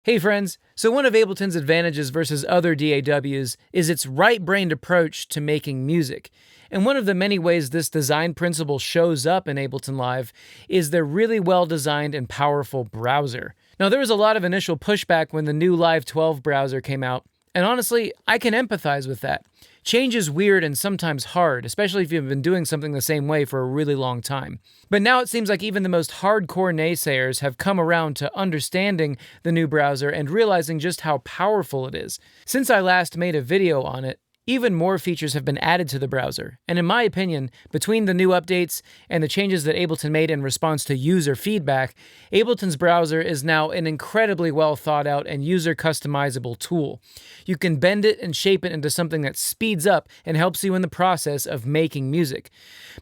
Hey friends, so one of Ableton's advantages versus other DAWs is its right-brained approach to making music. And one of the many ways this design principle shows up in Ableton Live is their really well-designed and powerful browser. Now, there was a lot of initial pushback when the new Live 12 browser came out, and honestly, I can empathize with that. Change is weird and sometimes hard, especially if you've been doing something the same way for a really long time. But now it seems like even the most hardcore naysayers have come around to understanding the new browser and realizing just how powerful it is. Since I last made a video on it, even more features have been added to the browser, and in my opinion, between the new updates and the changes that Ableton made in response to user feedback, Ableton's browser is now an incredibly well thought out and user customizable tool. You can bend it and shape it into something that speeds up and helps you in the process of making music.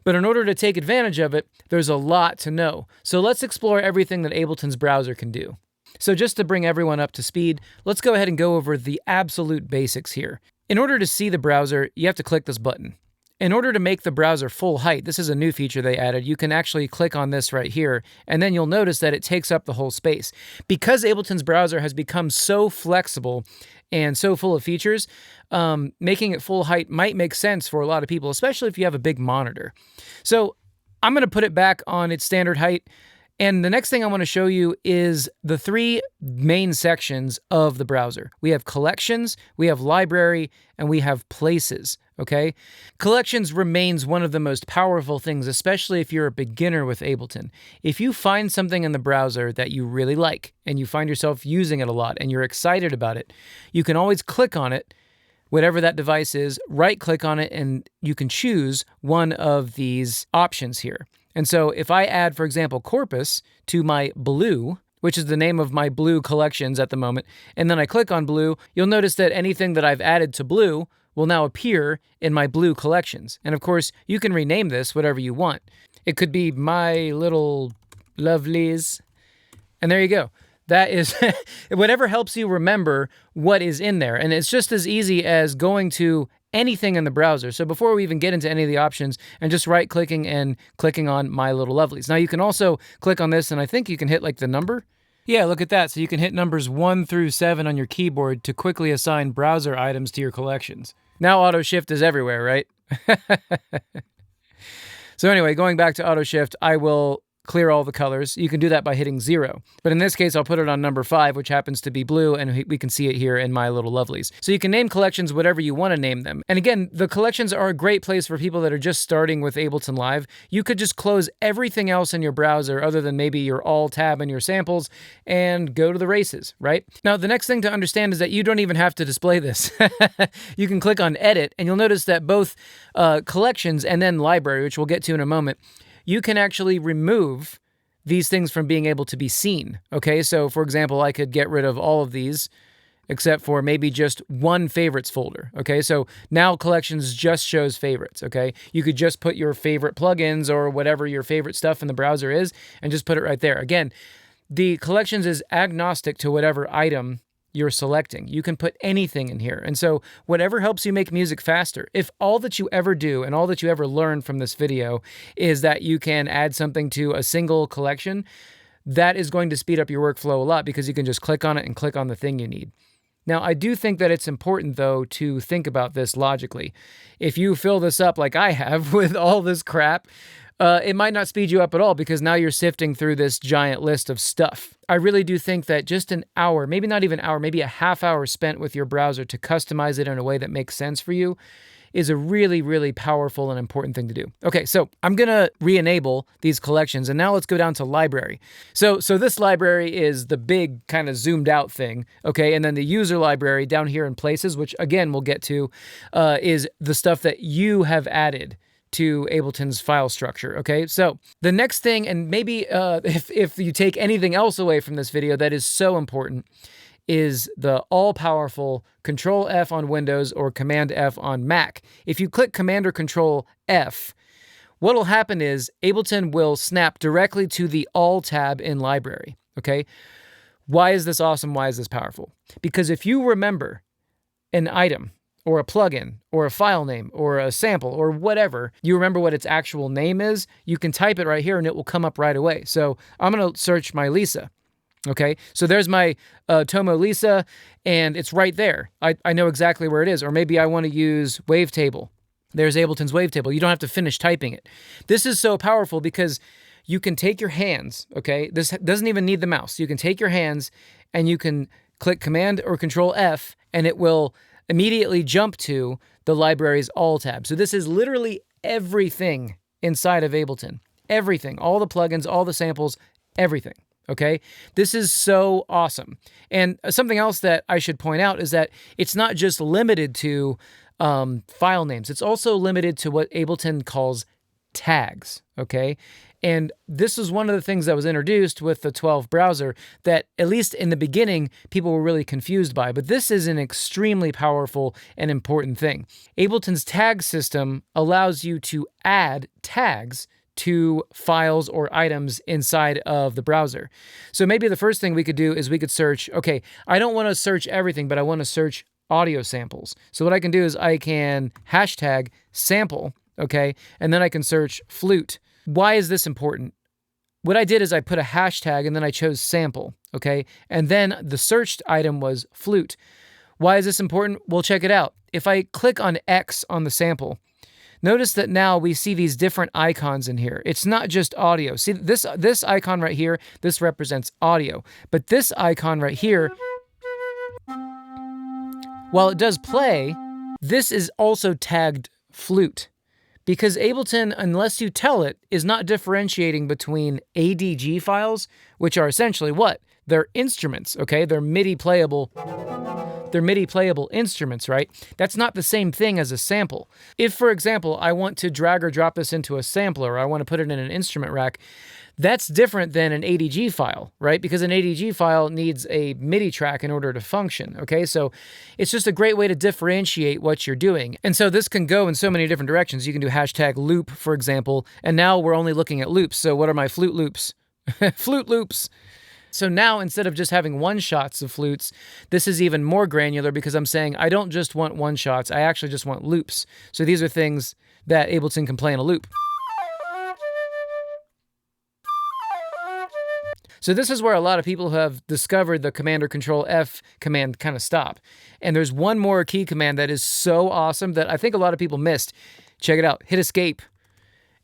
But in order to take advantage of it, there's a lot to know, so let's explore everything that Ableton's browser can do. So just to bring everyone up to speed, let's go ahead and go over the absolute basics here. In order to see the browser, you have to click this button. In order to make the browser full height, this is a new feature they added, you can actually click on this right here, and then you'll notice that it takes up the whole space. Because Ableton's browser has become so flexible and so full of features, making it full height might make sense for a lot of people, especially if you have a big monitor. So I'm going to put it back on its standard height. And the next thing I want to show you is the three main sections of the browser. We have collections, we have library, and we have places, okay? Collections remains one of the most powerful things, especially if you're a beginner with Ableton. If you find something in the browser that you really like, and you find yourself using it a lot, and you're excited about it, you can always click on it, whatever that device is, right-click on it, and you can choose one of these options here. And so if I add, for example, Corpus to my Blue, which is the name of my Blue collections at the moment, and then I click on Blue, you'll notice that anything that I've added to Blue will now appear in my Blue collections. And of course, you can rename this whatever you want. It could be My Little Lovelies, and there you go. That is whatever helps you remember what is in there. And it's just as easy as going to anything in the browser. So before we even get into any of the options, and just right-clicking and clicking on My Little Lovelies. Now you can also click on this, and I think you can hit like the number. Yeah, look at that. So you can hit numbers 1 through 7 on your keyboard to quickly assign browser items to your collections. Now auto shift is everywhere, right? So anyway, going back to auto shift, I will clear all the colors. You can do that by hitting 0. But in this case, I'll put it on number 5, which happens to be blue, and we can see it here in My Little Lovelies. So you can name collections whatever you want to name them. And again, the collections are a great place for people that are just starting with Ableton Live. You could just close everything else in your browser other than maybe your All tab and your samples and go to the races, right? Now, the next thing to understand is that you don't even have to display this. You can click on Edit, and you'll notice that both collections and then library, which we'll get to in a moment, you can actually remove these things from being able to be seen, okay? So, for example, I could get rid of all of these except for maybe just one favorites folder, okay? So now collections just shows favorites, okay? You could just put your favorite plugins or whatever your favorite stuff in the browser is and just put it right there. Again, the collections is agnostic to whatever item you're selecting. You can put anything in here. And so whatever helps you make music faster. If all that you ever do and all that you ever learn from this video is that you can add something to a single collection, that is going to speed up your workflow a lot because you can just click on it and click on the thing you need. Now, I do think that it's important, though, to think about this logically. If you fill this up like I have with all this crap, it might not speed you up at all because now you're sifting through this giant list of stuff. I really do think that just an hour, maybe not even an hour, maybe a half hour spent with your browser to customize it in a way that makes sense for you is a really, really powerful and important thing to do. Okay, so I'm gonna re-enable these collections, and now let's go down to library. So this library is the big kind of zoomed out thing, okay? And then the user library down here in places, which again we'll get to, is the stuff that you have added to Ableton's file structure, okay? So the next thing, and maybe if you take anything else away from this video that is so important, is the all-powerful Control-F on Windows or Command-F on Mac. If you click Command or Control-F, what will happen is Ableton will snap directly to the All tab in Library, okay? Why is this awesome? Why is this powerful? Because if you remember an item, or a plugin, or a file name, or a sample, or whatever, you remember what its actual name is, you can type it right here and it will come up right away. So I'm going to search my Lisa. Okay, so there's my Tomo Lisa, and it's right there. I know exactly where it is. Or maybe I want to use wavetable. There's Ableton's wavetable. You don't have to finish typing it. This is so powerful because you can take your hands, okay? This doesn't even need the mouse. You can take your hands and you can click Command or Control F, and it will immediately jump to the library's All tab. So this is literally everything inside of Ableton. Everything. All the plugins, all the samples, everything. Okay, this is so awesome. And something else that I should point out is that it's not just limited to file names. It's also limited to what Ableton calls tags, okay? And this is one of the things that was introduced with the 12 browser that, at least in the beginning, people were really confused by. But this is an extremely powerful and important thing. Ableton's tag system allows you to add tags to files or items inside of the browser. So maybe the first thing we could do is we could search, okay, I don't want to search everything, but I want to search audio samples. So what I can do is I can hashtag sample, okay, and then I can search flute. Why is this important? What I did is I put a hashtag and then I chose sample, okay, and then the searched item was flute. Why is this important? Well, check it out. If I click on X on the sample, notice that now we see these different icons in here. It's not just audio. See, this icon right here, this represents audio. But this icon right here, while it does play, this is also tagged flute. Because Ableton, unless you tell it, is not differentiating between ADG files, which are essentially what? They're instruments, okay? They're MIDI playable instruments, right? That's not the same thing as a sample. If, for example, I want to drag or drop this into a sampler, or I want to put it in an instrument rack, that's different than an ADG file, right? Because an ADG file needs a MIDI track in order to function, okay? So it's just a great way to differentiate what you're doing. And so this can go in so many different directions. You can do hashtag loop, for example, and now we're only looking at loops. So what are my flute loops? Flute loops. So now, instead of just having one-shots of flutes, this is even more granular because I'm saying I don't just want one-shots, I actually just want loops. So these are things that Ableton can play in a loop. So this is where a lot of people have discovered the Command or Control F command kind of stop. And there's one more key command that is so awesome that I think a lot of people missed. Check it out. Hit Escape.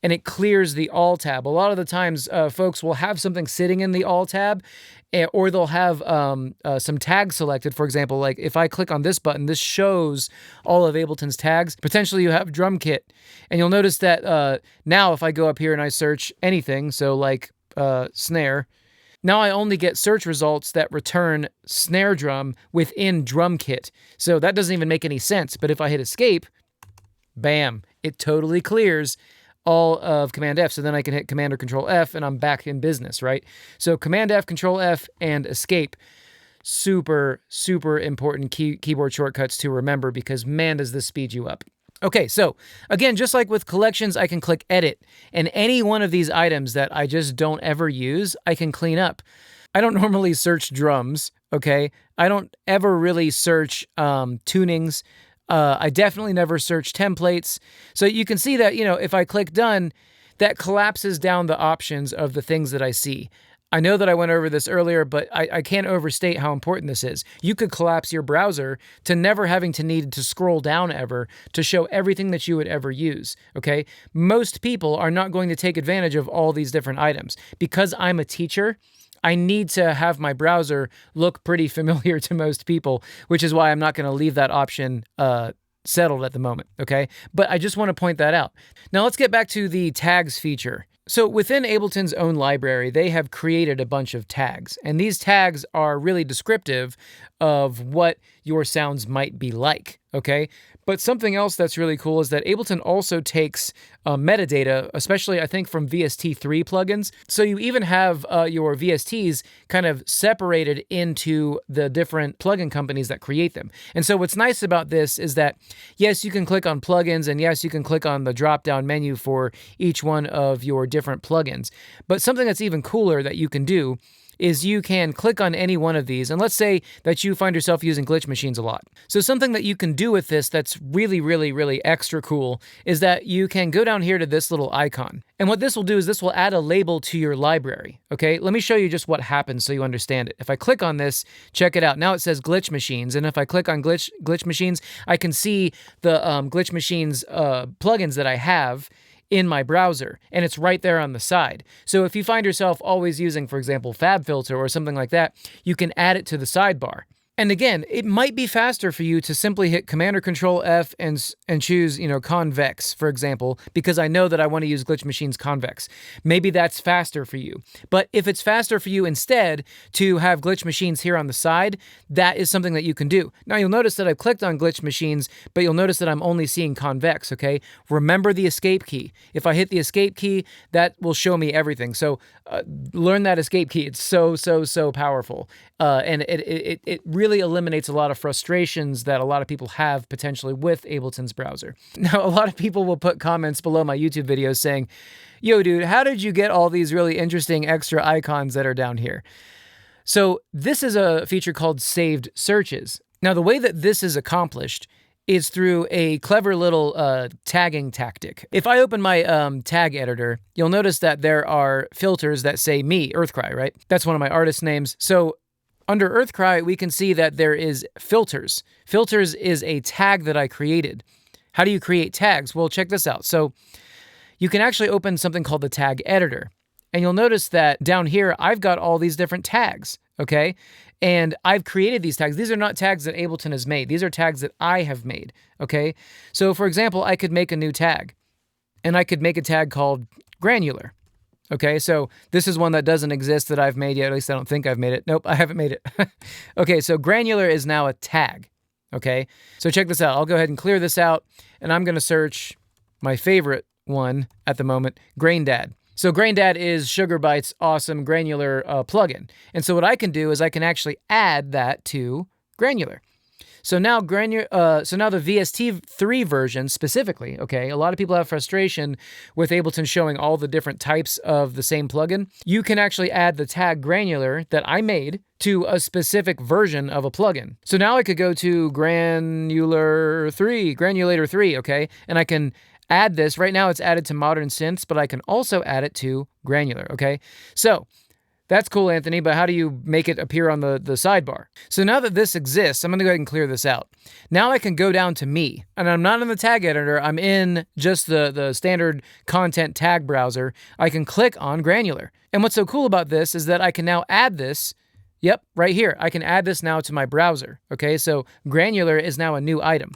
And it clears the All tab. A lot of the times, folks will have something sitting in the All tab, or they'll have some tags selected. For example, like if I click on this button, this shows all of Ableton's tags. Potentially you have drum kit. And you'll notice that now if I go up here and I search anything, so like snare, now I only get search results that return snare drum within drum kit. So that doesn't even make any sense. But if I hit Escape, bam, it totally clears all of Command F. So then I can hit Command or Control F and I'm back in business, right? So Command F, Control F, and Escape. Super, super important keyboard shortcuts to remember because man, does this speed you up. Okay, so again, just like with collections, I can click Edit, and any one of these items that I just don't ever use, I can clean up. I don't normally search drums, okay? I don't ever really search tunings. I definitely never search templates. So you can see that, if I click Done, that collapses down the options of the things that I see. I know that I went over this earlier, but I can't overstate how important this is. You could collapse your browser to never having to need to scroll down ever to show everything that you would ever use, okay? Most people are not going to take advantage of all these different items. Because I'm a teacher, I need to have my browser look pretty familiar to most people, which is why I'm not going to leave that option settled at the moment, okay? But I just want to point that out. Now let's get back to the tags feature. So within Ableton's own library, they have created a bunch of tags, and these tags are really descriptive of what your sounds might be like, okay? But something else that's really cool is that Ableton also takes metadata, especially I think from VST3 plugins. So you even have your VSTs kind of separated into the different plugin companies that create them. And so what's nice about this is that, yes, you can click on plugins, and yes, you can click on the drop-down menu for each one of your different plugins. But something that's even cooler that you can do is you can click on any one of these, and let's say that you find yourself using glitch machines a lot. So something that you can do with this that's really, really, really extra cool is that you can go down here to this little icon. And what this will do is this will add a label to your library, okay? Let me show you just what happens so you understand it. If I click on this, check it out. Now it says glitch machines, and if I click on glitch machines, I can see the glitch machines plugins that I have in my browser, and it's right there on the side. So if you find yourself always using, for example, FabFilter or something like that, you can add it to the sidebar. And again, it might be faster for you to simply hit Command or Control F and choose, convex, for example, because I know that I want to use Glitch Machines convex. Maybe that's faster for you. But if it's faster for you instead to have Glitch Machines here on the side, that is something that you can do. Now you'll notice that I've clicked on Glitch Machines, but you'll notice that I'm only seeing convex, okay? Remember the escape key. If I hit the escape key, that will show me everything. So learn that escape key. It's so, so, so powerful. And it really eliminates a lot of frustrations that a lot of people have potentially with Ableton's browser. Now, a lot of people will put comments below my YouTube videos saying, yo, dude, how did you get all these really interesting extra icons that are down here? So this is a feature called saved searches. Now, the way that this is accomplished is through a clever little tagging tactic. If I open my tag editor, you'll notice that there are filters that say me, Earthcry, right? That's one of my artist names. So under Earthcry, we can see that there is filters. Filters is a tag that I created. How do you create tags? Well, check this out. So you can actually open something called the tag editor. And you'll notice that down here, I've got all these different tags, okay? And I've created these tags. These are not tags that Ableton has made. These are tags that I have made, okay? So for example, I could make a new tag. And I could make a tag called granular. Okay, so this is one that doesn't exist that I've made yet. At least I don't think I've made it. Nope, I haven't made it. Okay, so granular is now a tag. Okay, so check this out. I'll go ahead and clear this out, and I'm going to search my favorite one at the moment, Graindad. So Graindad is Sugar Byte's awesome granular plugin. And so what I can do is I can actually add that to granular. So now the VST3 version specifically, okay, a lot of people have frustration with Ableton showing all the different types of the same plugin. You can actually add the tag granular that I made to a specific version of a plugin. So now I could go to Granulator 3, okay, and I can add this. Right now it's added to Modern Synths, but I can also add it to granular, okay? So that's cool, Anthony, but how do you make it appear on the sidebar? So now that this exists, I'm going to go ahead and clear this out. Now I can go down to me, and I'm not in the tag editor. I'm in just the standard content tag browser. I can click on granular. And what's so cool about this is that I can now add this. Yep, right here. I can add this now to my browser. Okay, so granular is now a new item.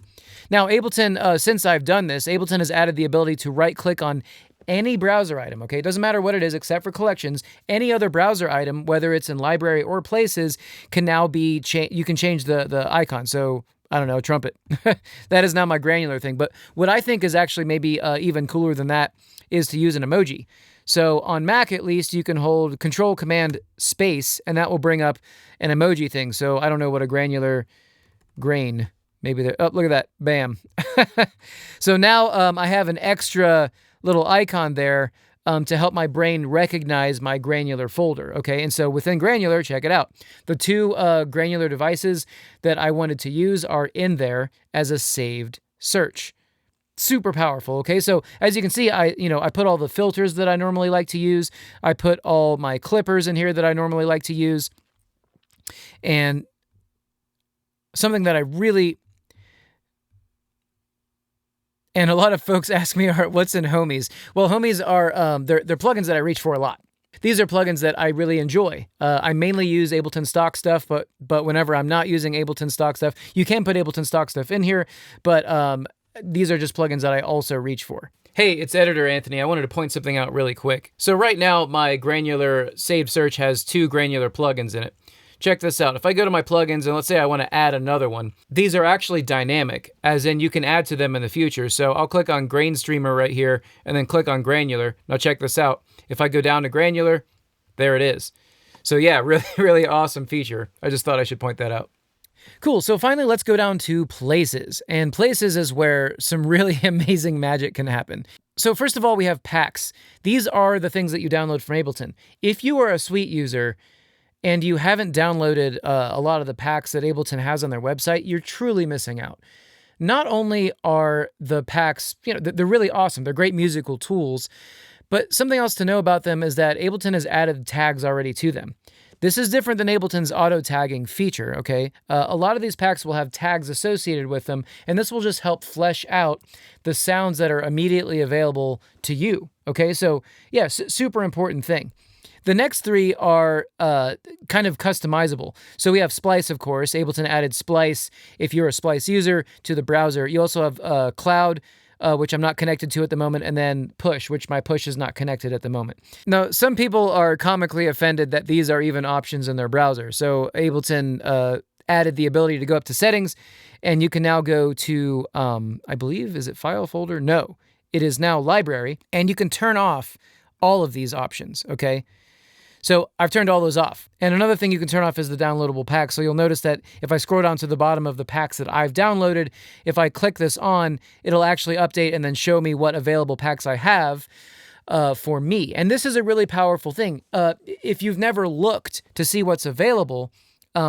Now, Ableton, since I've done this, Ableton has added the ability to right-click on any browser item, okay? It doesn't matter what it is except for collections. Any other browser item, whether it's in library or places, can now be you can change the icon. So, I don't know, trumpet. That is now my granular thing. But what I think is actually maybe even cooler than that is to use an emoji. So on Mac, at least, you can hold Control Command Space, and that will bring up an emoji thing. So I don't know what a granular grain, maybe there. Oh, look at that. Bam. So now I have an extra little icon there to help my brain recognize my granular folder, okay? And so within granular, check it out. The two granular devices that I wanted to use are in there as a saved search. Super powerful, okay? So as you can see, I put all the filters that I normally like to use. I put all my clippers in here that I normally like to use. And something that I really... And a lot of folks ask me, what's in Homies? Well, Homies are they're plugins that I reach for a lot. These are plugins that I really enjoy. I mainly use Ableton stock stuff, but whenever I'm not using Ableton stock stuff, you can put Ableton stock stuff in here, but these are just plugins that I also reach for. Hey, it's Editor Anthony. I wanted to point something out really quick. So right now, my granular saved search has 2 granular plugins in it. Check this out. If I go to my plugins and let's say I want to add another one, these are actually dynamic, as in you can add to them in the future. So I'll click on Grain Streamer right here and then click on Granular. Now check this out. If I go down to Granular, there it is. So yeah, really, really awesome feature. I just thought I should point that out. Cool, so finally let's go down to Places. And Places is where some really amazing magic can happen. So first of all, we have packs. These are the things that you download from Ableton. If you are a Suite user, and you haven't downloaded a lot of the packs that Ableton has on their website, you're truly missing out. Not only are the packs, they're really awesome, they're great musical tools, but something else to know about them is that Ableton has added tags already to them. This is different than Ableton's auto tagging feature, okay? A lot of these packs will have tags associated with them, and this will just help flesh out the sounds that are immediately available to you, okay? So, yeah, super important thing. The next three are kind of customizable. So we have Splice, of course. Ableton added Splice if you're a Splice user to the browser. You also have Cloud, which I'm not connected to at the moment, and then Push, which my Push is not connected at the moment. Now, some people are comically offended that these are even options in their browser. So Ableton added the ability to go up to Settings, and you can now go to, I believe, is it File Folder? No, it is now Library, and you can turn off all of these options, okay? So I've turned all those off. And another thing you can turn off is the downloadable packs. So you'll notice that if I scroll down to the bottom of the packs that I've downloaded, if I click this on, it'll actually update and then show me what available packs I have for me. And this is a really powerful thing. If you've never looked to see what's available,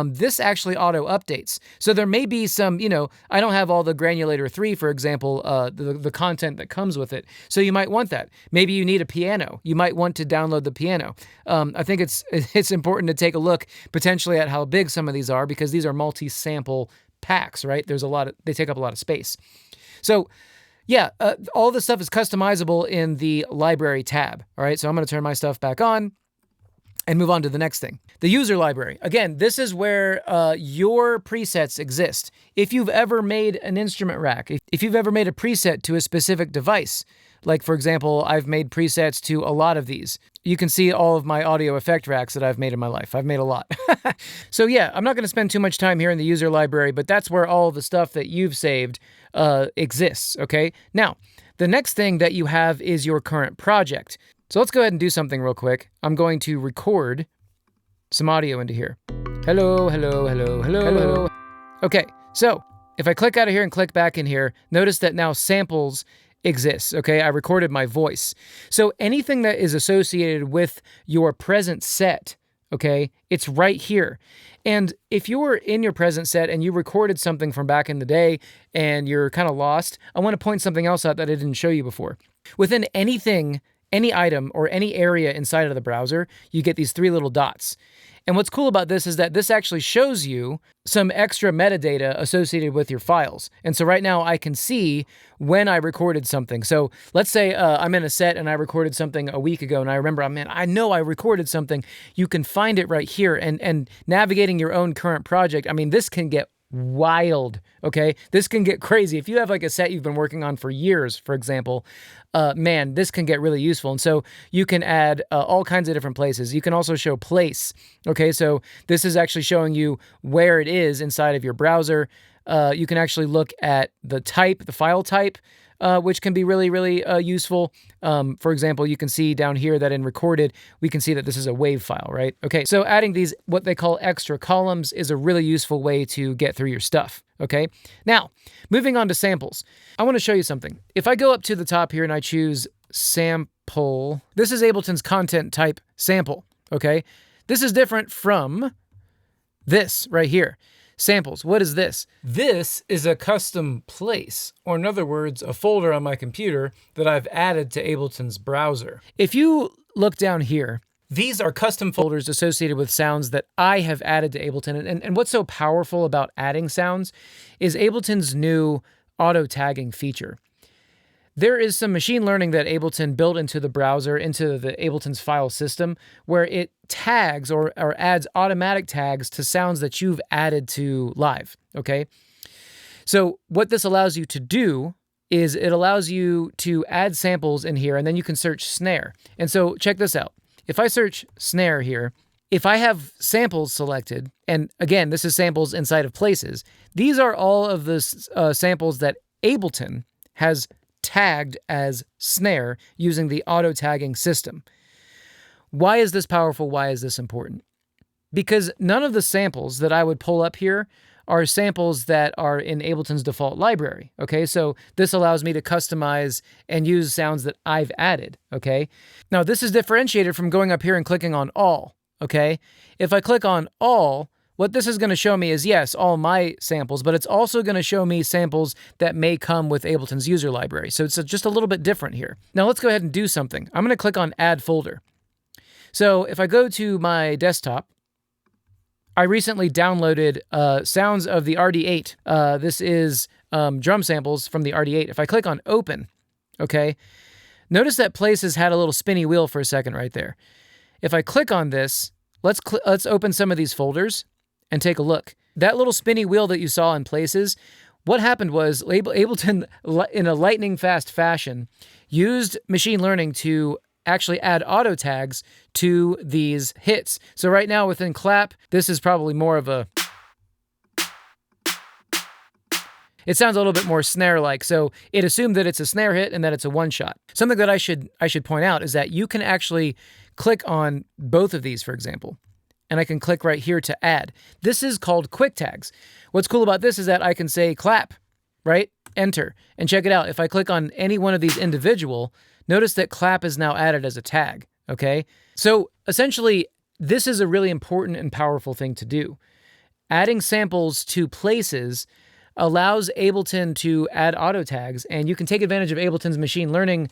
this actually auto-updates. So there may be some, I don't have all the Granulator 3, for example, the content that comes with it. So you might want that. Maybe you need a piano. You might want to download the piano. I think it's important to take a look potentially at how big some of these are, because these are multi-sample packs, right? They take up a lot of space. So yeah, all this stuff is customizable in the library tab. All right, so I'm going to turn my stuff back on and move on to the next thing. The user library. Again, this is where your presets exist. If you've ever made an instrument rack, if you've ever made a preset to a specific device, like for example, I've made presets to a lot of these. You can see all of my audio effect racks that I've made in my life. I've made a lot. So yeah, I'm not going to spend too much time here in the user library, but that's where all the stuff that you've saved exists, okay? Now, the next thing that you have is your current project. So let's go ahead and do something real quick. I'm going to record some audio into here. Hello, hello, hello, hello, hello. Okay, so if I click out of here and click back in here, notice that now samples exist, okay? I recorded my voice. So anything that is associated with your present set, okay, it's right here. And if you're in your present set and you recorded something from back in the day and you're kind of lost, I want to point something else out that I didn't show you before. Within anything, any item or any area inside of the browser, you get these three little dots. And what's cool about this is that this actually shows you some extra metadata associated with your files. And so right now I can see when I recorded something. So let's say I'm in a set and I recorded something a week ago and I remember, I know I recorded something. You can find it right here. And navigating your own current project, this can get wild, okay? This can get crazy. If you have like a set you've been working on for years, for example, this can get really useful. And so you can add all kinds of different places. You can also show place, okay? So this is actually showing you where it is inside of your browser. You can actually look at the type, the file type, which can be really, really useful. For example, you can see down here that in recorded, we can see that this is a WAV file, right? Okay, so adding these, what they call extra columns, is a really useful way to get through your stuff, okay? Now, moving on to samples. I want to show you something. If I go up to the top here and I choose sample, this is Ableton's content type sample, okay? This is different from this right here. Samples, what is this? This is a custom place, or in other words, a folder on my computer that I've added to Ableton's browser. If you look down here, these are custom folders associated with sounds that I have added to Ableton. And what's so powerful about adding sounds is Ableton's new auto tagging feature. There is some machine learning that Ableton built into the browser, into the Ableton's file system, where it tags or adds automatic tags to sounds that you've added to live, okay? So what this allows you to do is it allows you to add samples in here, and then you can search snare. And so check this out. If I search snare here, if I have samples selected, and again, this is samples inside of places, these are all of the samples that Ableton has tagged as snare using the auto tagging system. Why is this powerful? Why is this important? Because none of the samples that I would pull up here are samples that are in Ableton's default library, okay? So this allows me to customize and use sounds that I've added, okay? Now this is differentiated from going up here and clicking on all, okay? If I click on all, what this is going to show me is, yes, all my samples, but it's also going to show me samples that may come with Ableton's user library. So it's just a little bit different here. Now let's go ahead and do something. I'm going to click on Add Folder. So if I go to my desktop, I recently downloaded sounds of the RD8. This is drum samples from the RD8. If I click on Open, okay, notice that Places had a little spinny wheel for a second right there. If I click on this, let's open some of these folders and take a look. That little spinny wheel that you saw in Places, what happened was Ableton, in a lightning fast fashion, used machine learning to actually add auto tags to these hits. So right now within clap, this is probably more of a... It sounds a little bit more snare-like, so it assumed that it's a snare hit and that it's a one-shot. Something that I should point out is that you can actually click on both of these, for example, and I can click right here to add. This is called quick tags. What's cool about this is that I can say clap, right? Enter, and check it out. If I click on any one of these individual, notice that clap is now added as a tag, okay? So essentially, this is a really important and powerful thing to do. Adding samples to Places allows Ableton to add auto tags, and you can take advantage of Ableton's machine learning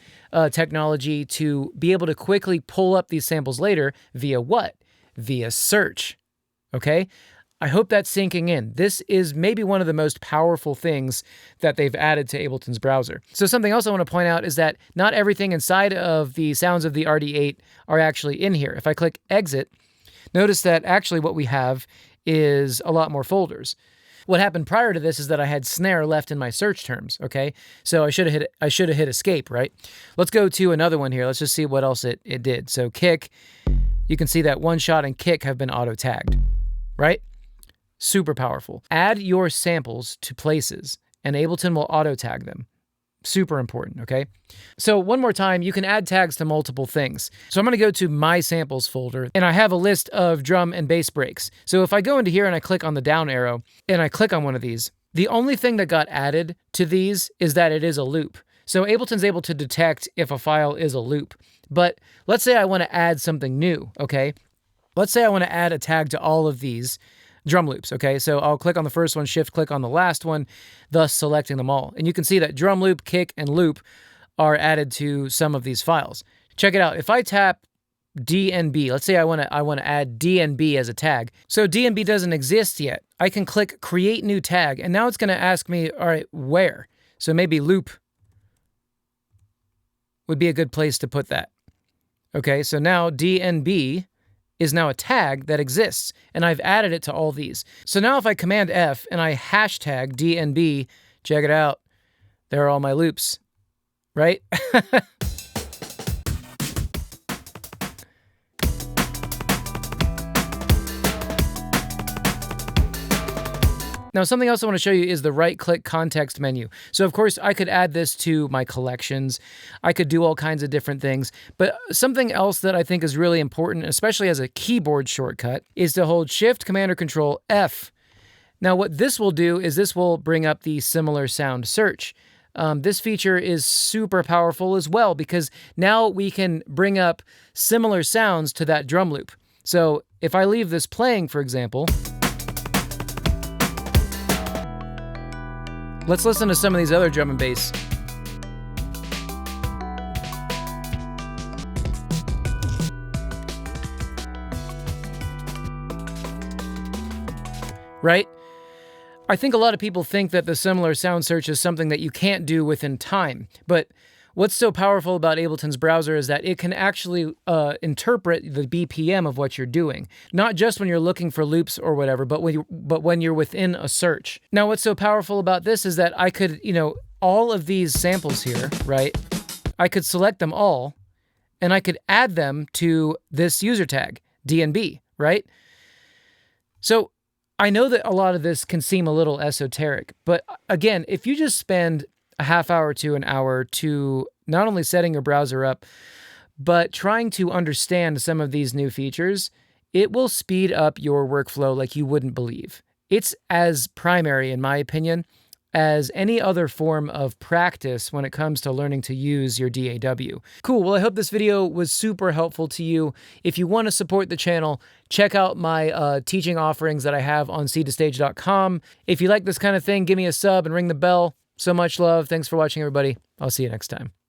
technology to be able to quickly pull up these samples later via what? Via search, okay? I hope that's sinking in. This is maybe one of the most powerful things that they've added to Ableton's browser. So something else I want to point out is that not everything inside of the sounds of the RD8 are actually in here. If I click Exit, notice that actually what we have is a lot more folders. What happened prior to this is that I had snare left in my search terms, okay? So I should have hit escape, right? Let's go to another one here. Let's just see what else it did. So kick, you can see that one shot and kick have been auto tagged, right? Super powerful. Add your samples to Places and Ableton will auto tag them. Super important, okay? So one more time, you can add tags to multiple things. So I'm going to go to My Samples folder, and I have a list of drum and bass breaks. So if I go into here and I click on the down arrow, and I click on one of these, the only thing that got added to these is that it is a loop. So Ableton's able to detect if a file is a loop. But let's say I want to add something new, okay? Let's say I want to add a tag to all of these drum loops, okay? So I'll click on the first one, shift click on the last one, thus selecting them all. And you can see that drum loop, kick, and loop are added to some of these files. Check it out. If I tap DNB, let's say I want to add DNB as a tag. So DNB doesn't exist yet. I can click create new tag, and now it's going to ask me, all right, where? So maybe loop would be a good place to put that. Okay, so now DNB is now a tag that exists, and I've added it to all these. So now if I Command F and I hashtag DNB, check it out, there are all my loops, right? Now, something else I want to show you is the right-click context menu. So, of course, I could add this to my collections. I could do all kinds of different things. But something else that I think is really important, especially as a keyboard shortcut, is to hold Shift, Command, or Control F. Now, what this will do is this will bring up the similar sound search. This feature is super powerful as well because now we can bring up similar sounds to that drum loop. So, if I leave this playing, for example, let's listen to some of these other drum and bass. Right? I think a lot of people think that the similar sound search is something that you can't do within time, but what's so powerful about Ableton's browser is that it can actually interpret the BPM of what you're doing. Not just when you're looking for loops or whatever, but when you're within a search. Now, what's so powerful about this is that I could, all of these samples here, right? I could select them all, and I could add them to this user tag, DNB, right? So I know that a lot of this can seem a little esoteric, but again, if you just spend a half hour to an hour to not only setting your browser up, but trying to understand some of these new features, it will speed up your workflow like you wouldn't believe. It's as primary, in my opinion, as any other form of practice when it comes to learning to use your DAW. Cool, well, I hope this video was super helpful to you. If you want to support the channel, check out my teaching offerings that I have on seedtostage.com. If you like this kind of thing, give me a sub and ring the bell. So much love. Thanks for watching, everybody. I'll see you next time.